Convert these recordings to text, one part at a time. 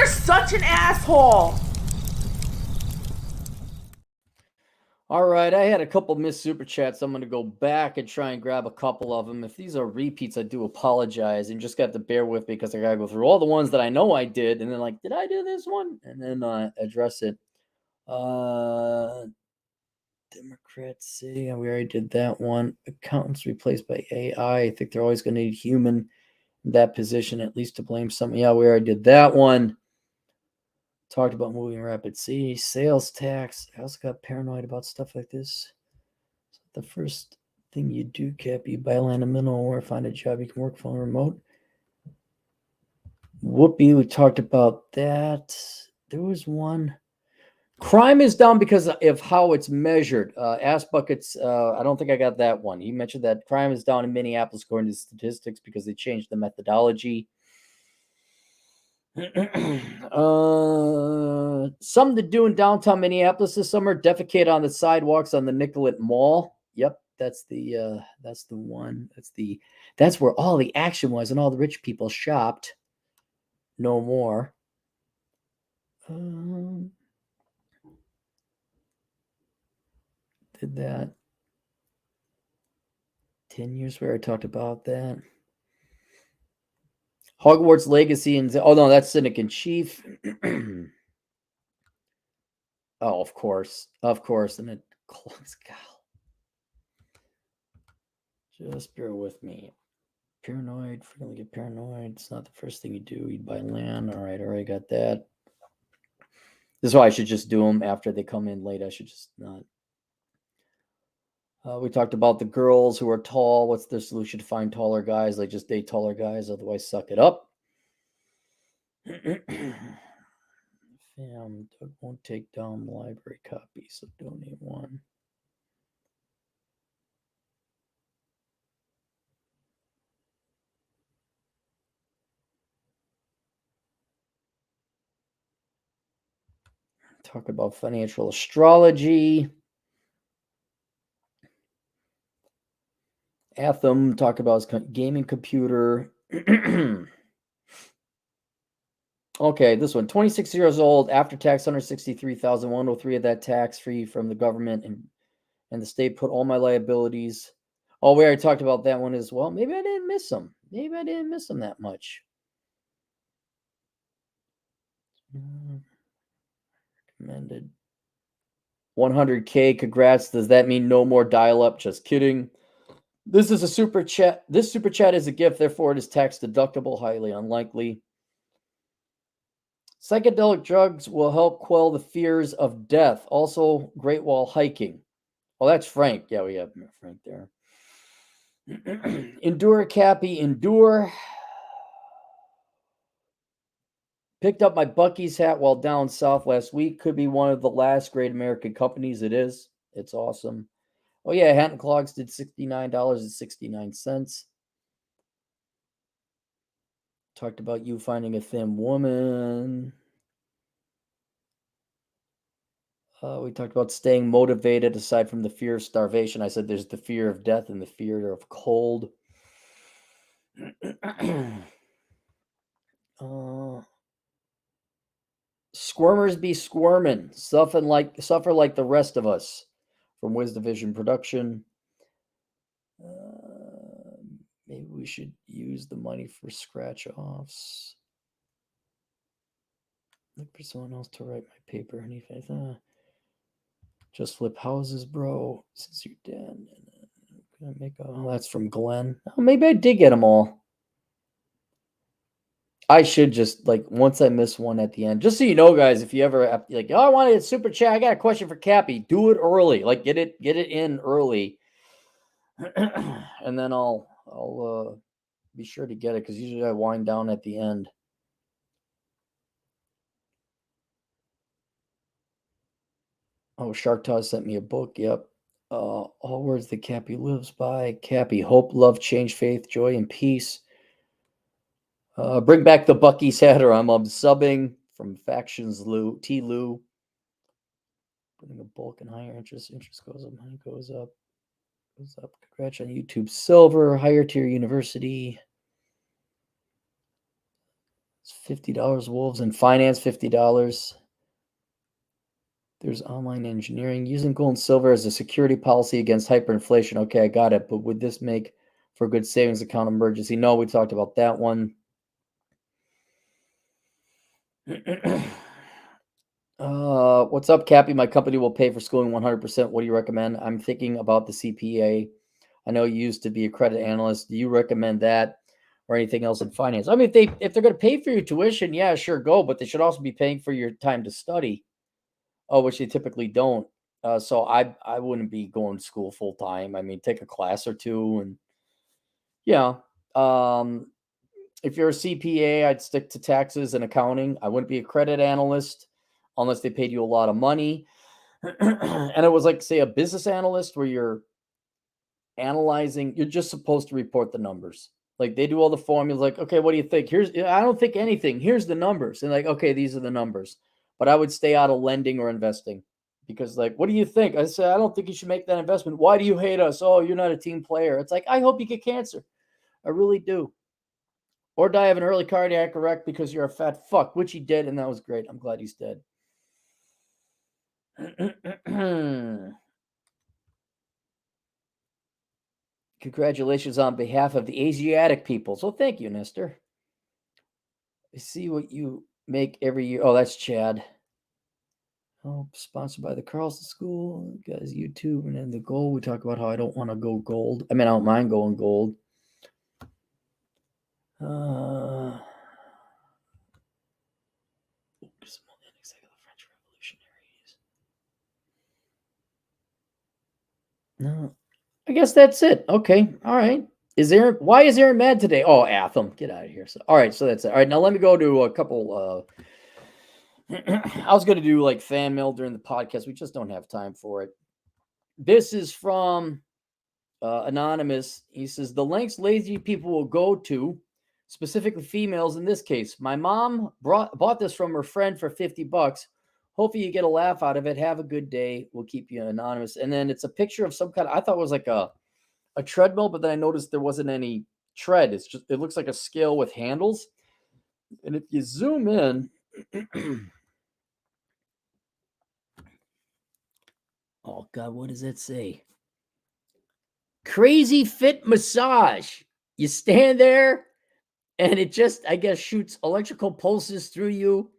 are such an asshole. All right, I had a couple missed super chats. I'm going to go back and try and grab a couple of them. If these are repeats, I do apologize, and just got to bear with me because I got to go through all the ones that I know I did, and then like, did I do this one? And then address it. Democrats City, we already did that one. Accountants replaced by AI. I think they're always going to need human in that position, at least to blame something. Yeah, we already did that one. Talked about moving Rapid City, sales tax. I also got paranoid about stuff like this. The first thing you do, Cap, you buy land in middle or find a job you can work from remote. Whoopee, we talked about that. There was one. Crime is down because of how it's measured. Ass Buckets, I don't think I got that one. He mentioned that crime is down in Minneapolis according to statistics because they changed the methodology. Something to do in downtown Minneapolis this summer. Defecate on the sidewalks on the Nicollet Mall. Yep, that's the one. That's where all the action was and all the rich people shopped. No more. Did that 10 years where I talked about that. Hogwarts Legacy and oh no, that's Cynic in Chief. Oh, of course, and it close. Just bear with me. Paranoid, frequently get paranoid. It's not the first thing you do. You'd buy land. All right, already got that. This is why I should just do them after they come in late. I should just not. We talked about the girls who are tall. What's their solution to find taller guys? Like just date taller guys, otherwise suck it up. Fam, Doug won't take down library copies, so donate one. Talk about financial astrology. Atham talked about his gaming computer. Okay, this one, 26 years old, after tax, 163,103 of that tax free from the government, and the state put all my liabilities. Oh, we already talked about that one as well. Maybe I didn't miss them. Maybe I didn't miss them that much. Recommended 100K. Congrats. Does that mean no more dial-up? Just kidding. This is a super chat. This super chat is a gift, therefore it is tax deductible. Highly unlikely. Psychedelic drugs will help quell the fears of death. Also, great while hiking. Oh, that's Frank. Yeah, we have Frank there. Endure, Cappy, endure. Picked up my Buc-ee's hat while down south last week. Could be one of the last great American companies. It is. It's awesome. Oh, yeah, Hat and Clogs did $69.69. Talked about you finding a thin woman. We talked about staying motivated aside from the fear of starvation. I said there's the fear of death and the fear of cold. Squirmers be squirming. Suffer like the rest of us. From WizDivision Production. Maybe we should use the money for scratch offs. Look for someone else to write my paper. Anything. Just flip houses, bro. Since you're dead. Gonna make that's from Glenn. Oh, maybe I did get them all. I should just like once I miss one at the end, just so you know, guys. If you ever have, like, oh, I wanted a super chat. I got a question for Cappy. Do it early. Like get it in early, and then I'll be sure to get it because usually I wind down at the end. Oh, Shark Toss sent me a book. Yep. All words that Cappy lives by. Cappy, hope, love, change, faith, joy, and peace. Bring back the Buc-ee's hat, or I'm subbing from Factions Lou. T. Lou. Putting a bulk and higher interest. Interest goes up, money goes up. Goes up. Congrats on YouTube Silver. Higher tier university. It's $50. Wolves in finance, $50. There's online engineering. Using gold and silver as a security policy against hyperinflation. Okay, I got it. But would this make for a good savings account emergency? No, we talked about that one. What's up, Cappy? My company will pay for schooling 100%. What do you recommend? I'm thinking about the CPA. I know you used to be a credit analyst. Do you recommend that or anything else in finance? I mean, if they're going to pay for your tuition, yeah, sure, go. But they should also be paying for your time to study. Oh, which they typically don't. So I wouldn't be going to school full time. I mean, take a class or two, and yeah. If you're a CPA, I'd stick to taxes and accounting. I wouldn't be a credit analyst unless they paid you a lot of money. And it was like, say, a business analyst where you're analyzing, you're just supposed to report the numbers. Like they do all the formulas, like, okay, what do you think? I don't think anything. Here's the numbers. And like, okay, these are the numbers. But I would stay out of lending or investing because, like, what do you think? I said, I don't think you should make that investment. Why do you hate us? Oh, you're not a team player. It's like, I hope you get cancer. I really do. Or die of an early cardiac arrest because you're a fat fuck, which he did, and that was great. I'm glad he's dead. Congratulations on behalf of the Asiatic peoples. Well, thank you, Nestor. I see what you make every year. Oh, that's Chad. Oh, sponsored by the Carlson School. Guys, YouTube, and then the gold. We talk about how I don't want to go gold. I mean, I don't mind going gold. French revolutionaries. No, I guess that's it. Okay, all right. Why is Aaron mad today? Oh, Atham, get out of here. So, all right, so that's it. All right, now let me go to a couple. I was going to do like fan mail during the podcast. We just don't have time for it. This is from Anonymous. He says, the lengths lazy people will go to, specifically females in this case. My mom bought this from her friend for $50. Hopefully you get a laugh out of it. Have a good day. We'll keep you anonymous. And then it's a picture of some kind of, I thought it was like a treadmill, but then I noticed there wasn't any tread. It looks like a scale with handles. And if you zoom in, oh God, what does that say? Crazy Fit Massage. You stand there and it just, I guess, shoots electrical pulses through you.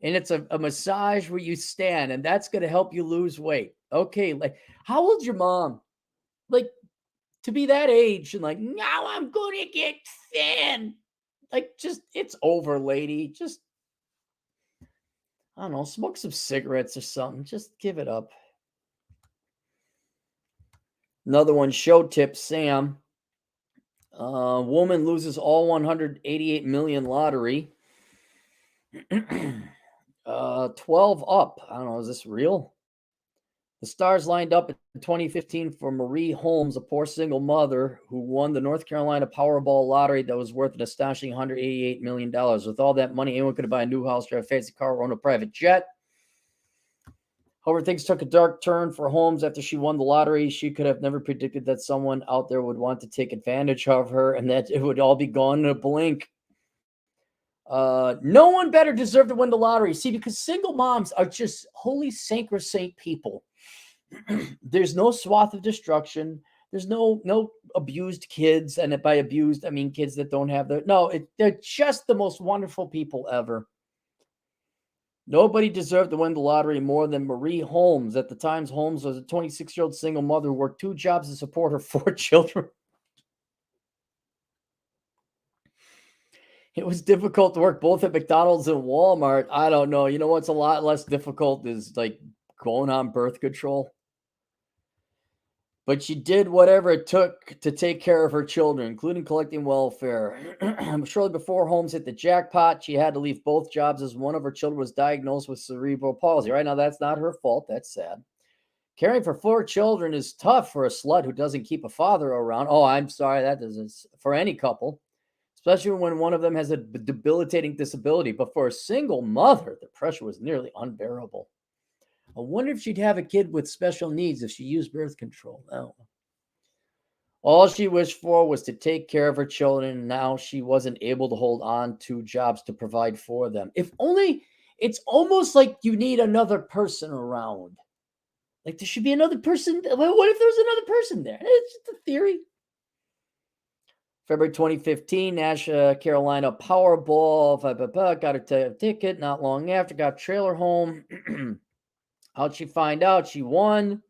And it's a massage where you stand, and that's going to help you lose weight. Okay, like, how old's your mom? Like, to be that age and like, now I'm going to get thin. Like, just, it's over, lady. Just, I don't know, smoke some cigarettes or something. Just give it up. Another one, show tip, Sam. Woman loses all 188 million lottery. 12 up. I don't know, is this real? The stars lined up in 2015 for Marie Holmes, a poor single mother who won the North Carolina Powerball lottery that was worth an astonishing $188 million. With all that money, anyone could buy a new house, drive a fancy car, or own a private jet. However, things took a dark turn for Holmes after she won the lottery. She could have never predicted that someone out there would want to take advantage of her and that it would all be gone in a blink. No one better deserved to win the lottery. See, because single moms are just holy sacrosanct people. There's no swath of destruction. There's no abused kids, and by abused I mean kids that don't have they're just the most wonderful people ever. Nobody deserved to win the lottery more than Marie Holmes. At the time, Holmes was a 26-year-old single mother who worked 2 jobs to support her 4 children. It was difficult to work both at McDonald's and Walmart. I don't know. You know what's a lot less difficult is like going on birth control. But she did whatever it took to take care of her children, including collecting welfare. Shortly before Holmes hit the jackpot, she had to leave both jobs as one of her children was diagnosed with cerebral palsy. Right now, that's not her fault. That's sad. Caring for 4 children is tough for a slut who doesn't keep a father around. Oh, I'm sorry. That doesn't, for any couple, especially when one of them has a debilitating disability. But for a single mother, the pressure was nearly unbearable. I wonder if she'd have a kid with special needs if she used birth control. No. All she wished for was to take care of her children, and now she wasn't able to hold on to jobs to provide for them. If only, it's almost like you need another person around. Like there should be another person. What if there's another person there? It's just a theory. February 2015, Nash Carolina Powerball. Got a ticket not long after, got trailer home. How'd she find out? She won.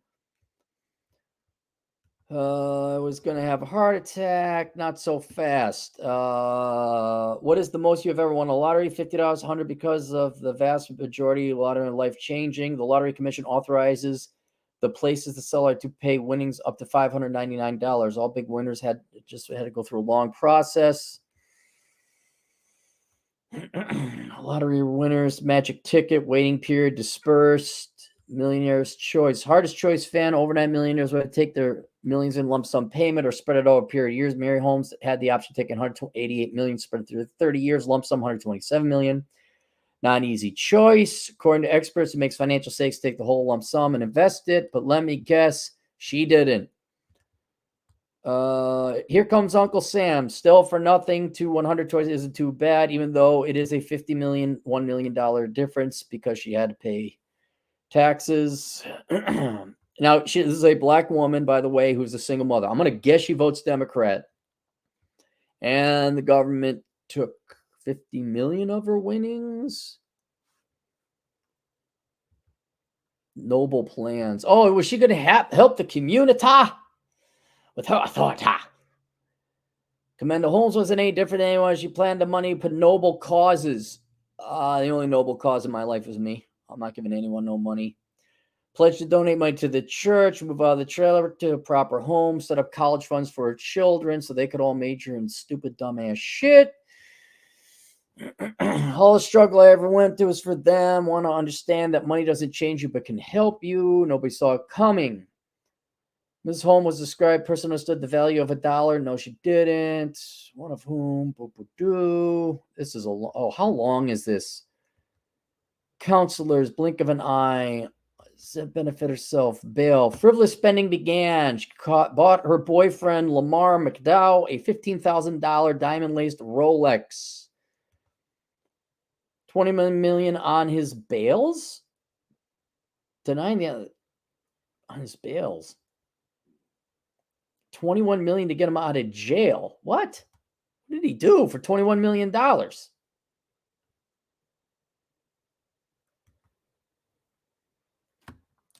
Was going to have a heart attack. Not so fast. What is the most you have ever won a lottery? $50, $100 because of the vast majority of lottery life changing. The Lottery Commission authorizes the places the seller to pay winnings up to $599. All big winners had to go through a long process. Lottery winners, magic ticket, waiting period, dispersed. Millionaire's choice. Hardest choice fan, overnight millionaires would take their millions in lump sum payment or spread it over a period of years. Mary Holmes had the option of taking 188 million, spread it through 30 years, lump sum 127 million. Not an easy choice. According to experts, it makes financial sense to take the whole lump sum and invest it, but let me guess, she didn't. Here comes Uncle Sam. Still for nothing to 100 choices isn't too bad, even though it is a $1 million difference because she had to pay taxes. Now, this is a black woman, by the way, who's a single mother. I'm going to guess she votes Democrat. And the government took 50 million of her winnings. Noble plans. Oh, was she going to help the community with her authority? Commander Holmes wasn't any different than anyone. She planned the money, put noble causes. The only noble cause in my life is me. I'm not giving anyone no money. Pledged to donate money to the church, move out of the trailer to a proper home, set up college funds for her children so they could all major in stupid, dumbass shit. All the struggle I ever went through is for them. Want to understand that money doesn't change you but can help you. Nobody saw it coming. Ms. Holmes was described person who understood the value of $1. No, she didn't. One of whom? This is how long is this? Counselors, blink of an eye. Benefit herself. Bail. Frivolous spending began. She bought her boyfriend, Lamar McDowell, a $15,000 diamond-laced Rolex. $20 million on his bails? Denying the on his bails. $21 million to get him out of jail. What? What did he do for $21 million?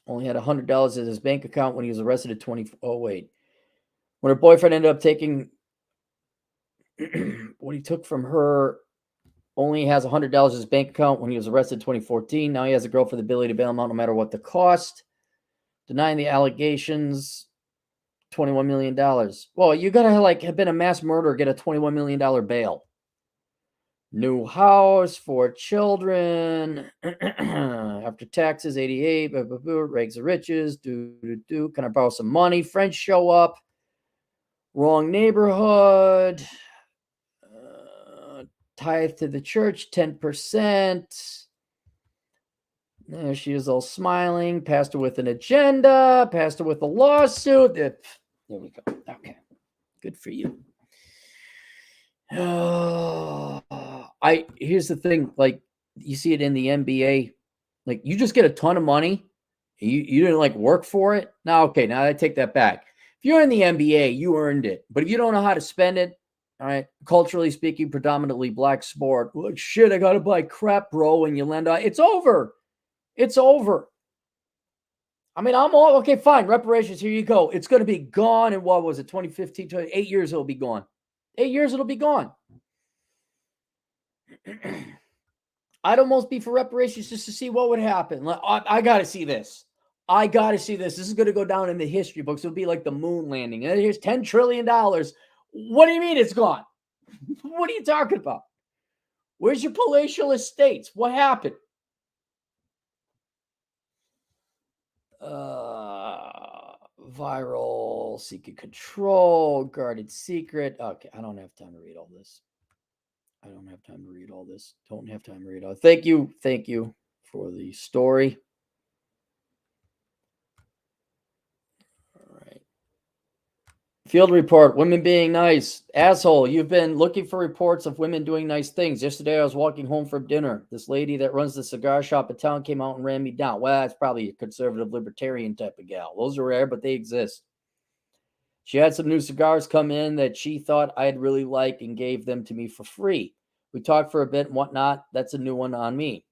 Only had $100 in his bank account when he was arrested at 20. Oh, wait. When her boyfriend ended up taking what he took from her, only has $100 in his bank account when he was arrested in 2014. Now he has a girl for the ability to bail him out no matter what the cost. Denying the allegations, $21 million. Well, you got to have been a mass murderer, get a $21 million bail. New house, 4 children. After taxes, 88. Rags of riches. Can I borrow some money? Friends show up. Wrong neighborhood. Tithe to the church, 10%. There she is all smiling. Pastor with an agenda. Pastor with a lawsuit. There we go. Okay. Good for you. Here's the thing, you see it in the NBA, you just get a ton of money. You didn't work for it. Now I take that back. If you're in the NBA, you earned it. But if you don't know how to spend it, all right, culturally speaking, predominantly black sport, shit, I got to buy crap, bro. And you land on, it's over. It's over. I mean, I'm all, okay, fine. Reparations, here you go. It's going to be gone in, what was it, 2015, 8 years it'll be gone. 8 years it'll be gone. I'd almost be for reparations just to see what would happen. I got to see this. This is going to go down in the history books. It'll be like the moon landing. And here's $10 trillion. What do you mean it's gone? What are you talking about? Where's your palatial estates? What happened? Viral, secret control, guarded secret. Okay, I don't have time to read all this. Don't have time to read all. Thank you for the story. All right. Field report, women being nice. Asshole, you've been looking for reports of women doing nice things. Yesterday, I was walking home from dinner. This lady that runs the cigar shop in town came out and ran me down. Well, that's probably a conservative libertarian type of gal. Those are rare, but they exist. She had some new cigars come in that she thought I'd really like and gave them to me for free. We talked for a bit and whatnot. That's a new one on me.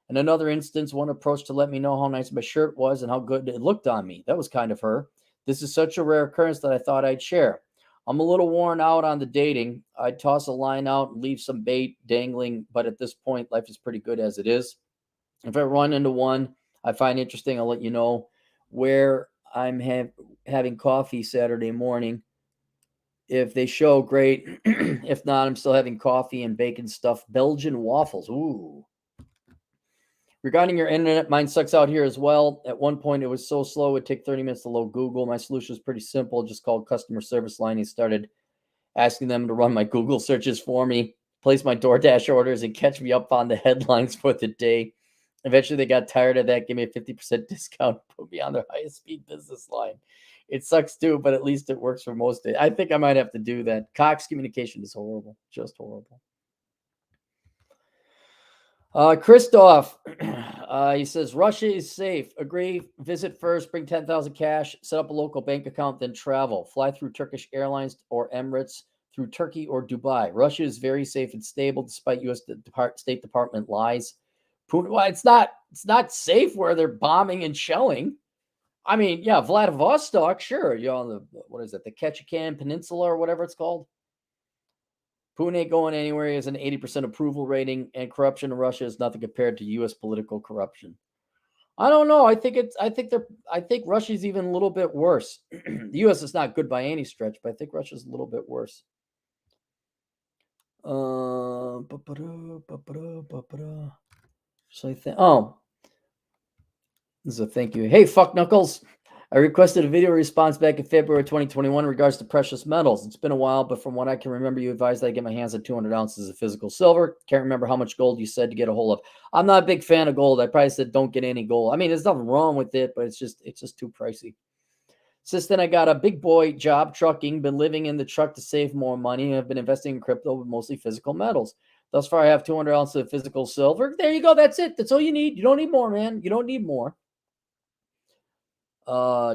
In another instance, one approached to let me know how nice my shirt was and how good it looked on me. That was kind of her. This is such a rare occurrence that I thought I'd share. I'm a little worn out on the dating. I'd toss a line out and leave some bait dangling, but at this point, life is pretty good as it is. If I run into one I find interesting, I'll let you know. Where I'm having coffee Saturday morning. If they show, great. If not, I'm still having coffee and bacon stuffed Belgian waffles. Ooh. Regarding your internet, mine sucks out here as well. At one point, it was so slow, it would take 30 minutes to load Google. My solution was pretty simple. Just called customer service line and started asking them to run my Google searches for me, place my DoorDash orders, and catch me up on the headlines for the day. Eventually, they got tired of that, gave me a 50% discount, put me on their highest speed business line. It sucks too, but at least it works for most days. I think I might have to do that. Cox communication is horrible, just horrible. Christoph, he says, Russia is safe. Agree. Visit first, bring 10,000 cash, set up a local bank account, then travel. Fly through Turkish Airlines or Emirates, through Turkey or Dubai. Russia is very safe and stable despite U.S. State Department lies. Putin, well, it's not safe where they're bombing and shelling. I mean, yeah, Vladivostok, sure. You're on the Ketchikan Peninsula or whatever it's called. Putin ain't going anywhere. He has an 80% approval rating, and corruption in Russia is nothing compared to U.S. political corruption. I don't know. I think Russia's even a little bit worse. The U.S. is not good by any stretch, but I think Russia's a little bit worse. So I think. Oh, this is a thank you. Hey, fuck Knuckles. I requested a video response back in February 2021 in regards to precious metals. It's been a while, but from what I can remember, you advised that I get my hands on 200 ounces of physical silver. Can't remember how much gold you said to get a hold of. I'm not a big fan of gold. I probably said don't get any gold. I mean, there's nothing wrong with it, but it's just too pricey. Since then, I got a big boy job trucking, been living in the truck to save more money, and I've been investing in crypto, but mostly physical metals. Thus far, I have 200 ounces of physical silver. There you go. That's it. That's all you need. You don't need more, man. You don't need more.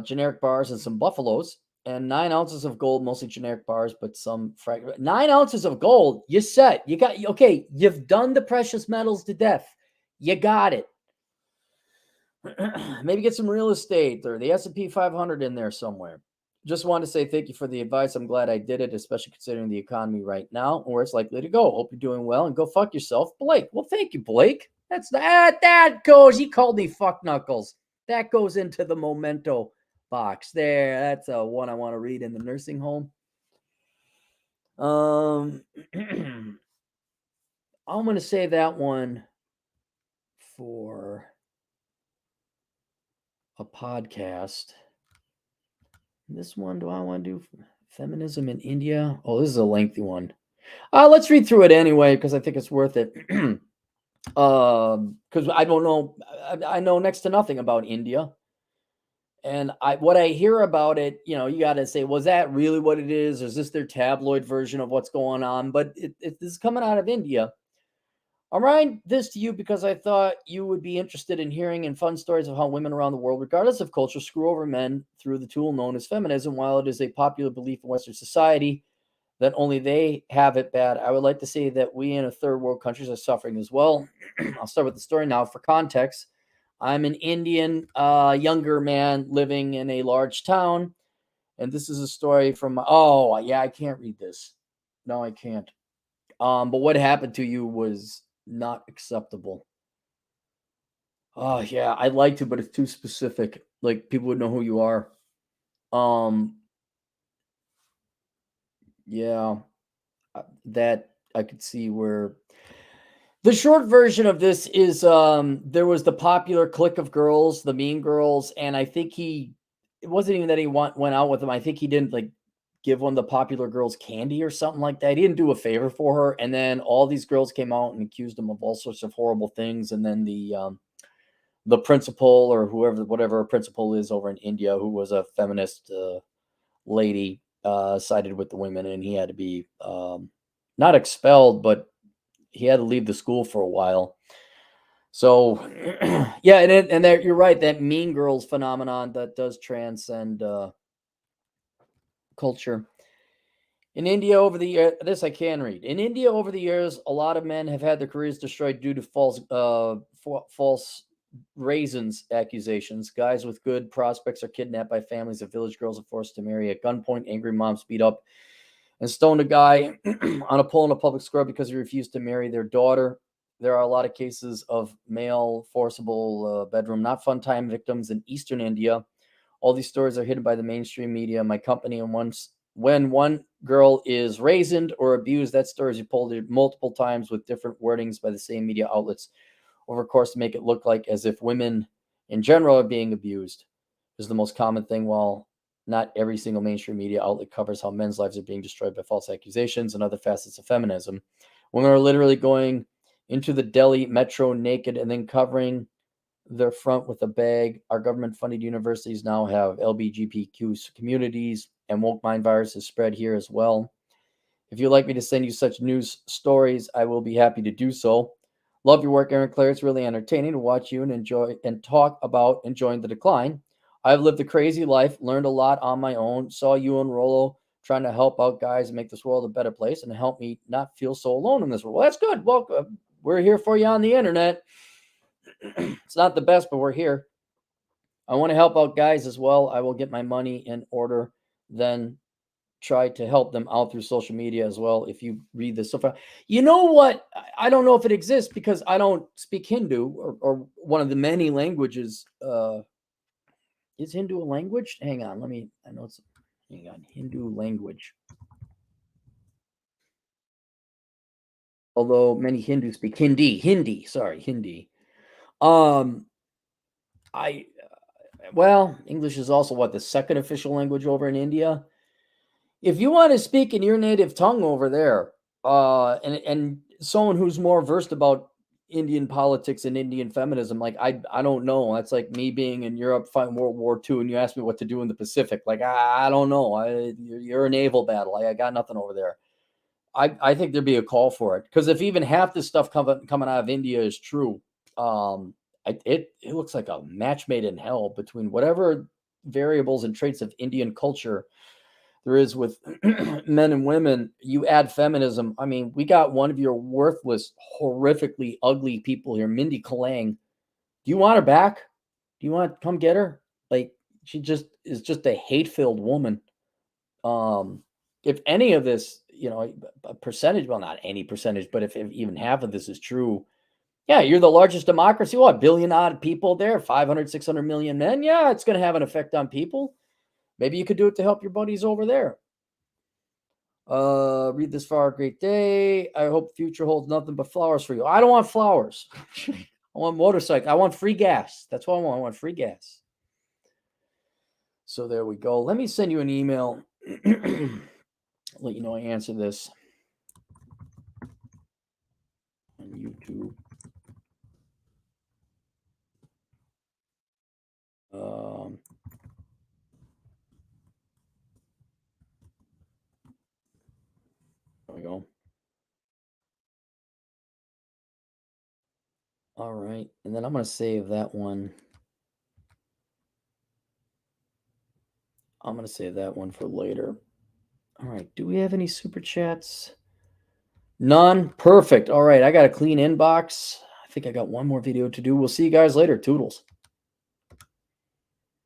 Generic bars and some buffaloes, and 9 ounces of gold, mostly generic bars, but some 9 ounces of gold. You set. You got okay. You've done the precious metals to death. You got it. Maybe get some real estate or the S&P 500 in there somewhere. Just want to say thank you for the advice. I'm glad I did it, especially considering the economy right now and where it's likely to go. Hope you're doing well and go fuck yourself, Blake. Well, thank you, Blake. That goes. He called me fuck knuckles. That goes into the memento box there. That's one I want to read in the nursing home. I'm going to say that one for a podcast. This one, do I want to do feminism in India? Oh, this is a lengthy one. Let's read through it anyway because I think it's worth it. Because I don't know, I know next to nothing about India, and what I hear about it, you got to say, was that really what it is, or is this their tabloid version of what's going on? But this is coming out of India. I'll write this to you because I thought you would be interested in hearing and fun stories of how women around the world, regardless of culture, screw over men through the tool known as feminism. While it is a popular belief in Western society that only they have it bad, I would like to say that we in third world countries are suffering as well. I'll start with the story now. For context, I'm an Indian younger man living in a large town, and this is a story from, I can't read this. No, I can't. But what happened to you was not acceptable. Oh, yeah, I'd like to, but it's too specific. Like, people would know who you are. Yeah, that I could see where the short version of this is there was the popular clique of girls, the Mean Girls, and I think it wasn't even that he went out with them. I think he didn't like give one of the popular girls candy or something like that. He didn't do a favor for her, and then all these girls came out and accused him of all sorts of horrible things, and then the principal or whatever principal is over in India, who was a feminist lady, sided with the women, and he had to be not expelled, but he had to leave the school for a while. So, yeah, and there, you're right. That Mean Girls phenomenon that does transcend culture. In India, over the year, this I can read. In India, over the years, a lot of men have had their careers destroyed due to false raisins accusations. Guys with good prospects are kidnapped by families of village girls are forced to marry at gunpoint. Angry moms beat up and stoned a guy on a pole in a public square because he refused to marry their daughter. There are a lot of cases of male forcible bedroom, not fun time victims in eastern India. All these stories are hidden by the mainstream media. My company, and when one girl is raisined or abused, that story is reported multiple times with different wordings by the same media outlets over course to make it look like as if women in general are being abused. This is the most common thing, while not every single mainstream media outlet covers how men's lives are being destroyed by false accusations and other facets of feminism. Women are literally going into the Delhi metro naked and then covering their front with a bag. Our government-funded universities now have LGBTQ communities, and woke mind virus is spread here as well. If you'd like me to send you such news stories, I will be happy to do so. Love your work, Aaron Claire. It's really entertaining to watch you and enjoy and talk about enjoying the decline. I've lived a crazy life, learned a lot on my own, saw you and Rollo trying to help out guys and make this world a better place and help me not feel so alone in this world. Well, that's good. Welcome. We're here for you on the internet. It's not the best, but we're here. I want to help out guys as well. I will get my money in order, then try to help them out through social media as well. If you read this so far, you know what? I don't know if it exists because I don't speak Hindu or one of the many languages. Is Hindu a language? Hang on. I know it's, hang on. Hindu language. Although many Hindus speak Hindi. Sorry, Hindi. Well, English is also what, the second official language over in India. If you want to speak in your native tongue over there, and someone who's more versed about Indian politics and Indian feminism, like I don't know. That's like me being in Europe fighting World War II, and you ask me what to do in the Pacific. Like I don't know. You're a naval battle. I got nothing over there. I think there'd be a call for it, because if even half this stuff coming out of India is true, it looks like a match made in hell between whatever variables and traits of Indian culture there is with men and women. You add feminism. I mean, we got one of your worthless, horrifically ugly people here, Mindy Kaling. Do you want her back? Do you want to come get her? Like, she just is just a hate-filled woman. If any of this, a percentage, well, not any percentage, but if even half of this is true, yeah, you're the largest democracy. What, billion odd people there, 500, 600 million men? Yeah, it's going to have an effect on people. Maybe you could do it to help your buddies over there. Read this far. Great day. I hope future holds nothing but flowers for you. I don't want flowers. I want motorcycle. I want free gas. That's what I want. I want free gas. So there we go. Let me send you an email. Let you know I answer this on YouTube. There we go. All right. And then I'm going to save that one. I'm going to save that one for later. All right. Do we have any super chats? None. Perfect. All right. I got a clean inbox. I think I got one more video to do. We'll see you guys later. Toodles.